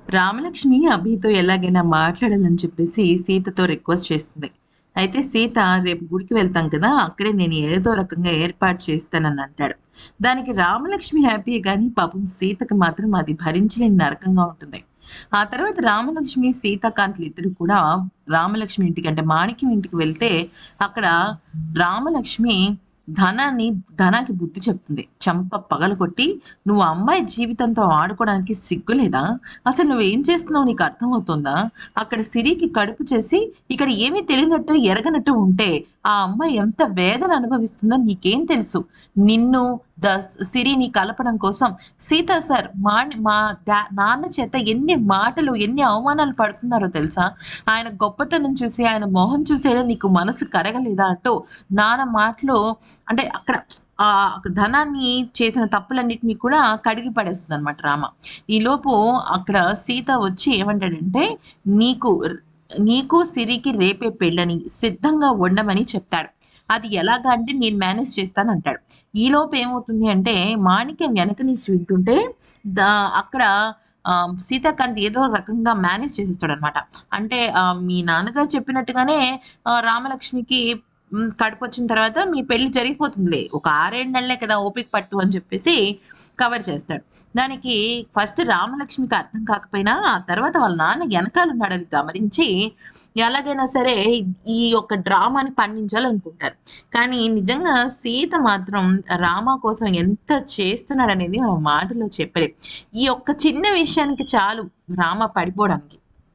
రామలక్ష్మి అభితో ఎలాగైనా మాట్లాడాలని చెప్పేసి సీతతో రిక్వెస్ట్ చేస్తుంది. అయితే సీత రేపు గుడికి వెళ్తాం కదా! అక్కడే నేను ఏదో రకంగా ఏర్పాటు చేస్తానని అంటాడు. దానికి రామలక్ష్మి హ్యాపీయే గానీ పాపం సీతకి మాత్రం అది భరించలేని నరకంగా ఉంటుంది. ఆ తర్వాత రామలక్ష్మి, సీతాకాంతలిద్దరూ కూడా రామలక్ష్మి ఇంటికి అంటే మాణిక్యం ఇంటికి వెళ్తే అక్కడ రామలక్ష్మి ధనాన్ని ధనాకి బుద్ధి చెప్తుంది. చెంప పగలగొట్టి, "నువ్వు ఆ అమ్మాయి జీవితంతో ఆడుకోవడానికి సిగ్గులేదా? అసలు నువ్వేం చేస్తున్నావో నీకు అర్థమవుతుందా? అక్కడ సిరికి కడుపు చేసి, ఇక్కడ ఏమీ తెలియనట్టు, ఎరగనట్టు ఉంటే, ఆ అమ్మాయి ఎంత వేదన అనుభవిస్తుందో నీకేం తెలుసు? నిన్ను, సిరిని కలపడం కోసం సీతా సార్ మా నాన్న చేత ఎన్ని మాటలు, ఎన్ని అవమానాలు పడుతున్నారో తెలుసా? ఆయన గొప్పతనం చూసి, ఆయన మొహం చూసైనా నీకు మనసు కరగలేదా?" అంటూ నాన్న మాటలు అంటే అక్కడ ధనాన్ని చేసిన తప్పులన్నిటిని కూడా కడిగి పడేస్తుందనమాట రామ. ఈలోపు అక్కడ సీత వచ్చి ఏమంటాడంటే, "నీకు నీకు సిరికి రేపే పెళ్ళని సిద్ధంగా ఉండమని" చెప్తాడు. అది ఎలాగా అంటే, "నేను మేనేజ్ చేస్తానంటాడు." ఈలోపు ఏమవుతుంది అంటే, మాణిక్యం వెనక నుంచి వింటుంటే దా అక్కడ సీతాకాంత్ ఏదో రకంగా మేనేజ్ చేసేస్తాడనమాట. అంటే "మీ నాన్నగారు చెప్పినట్టుగానే రామలక్ష్మికి కడుపొచ్చిన తర్వాత మీ పెళ్లి జరిగిపోతుందిలే. ఒక 6, 7 నెలలే కదా ఓపిక పట్టు" అని చెప్పేసి కవర్ చేస్తాడు. దానికి ఫస్ట్ రామలక్ష్మికి అర్థం కాకపోయినా, ఆ తర్వాత వాళ్ళ నాన్న ఎనకాలున్నాడని గమనించి, ఎలాగైనా సరే ఈ యొక్క డ్రామాని పండించాలనుకుంటారు. కానీ నిజంగా సీత మాత్రం రామ కోసం ఎంత చేస్తున్నాడనేది మనం మాటల్లో చెప్పలేం. ఈ ఒక్క చిన్న విషయానికి చాలు రామ పడిపోవడానికి.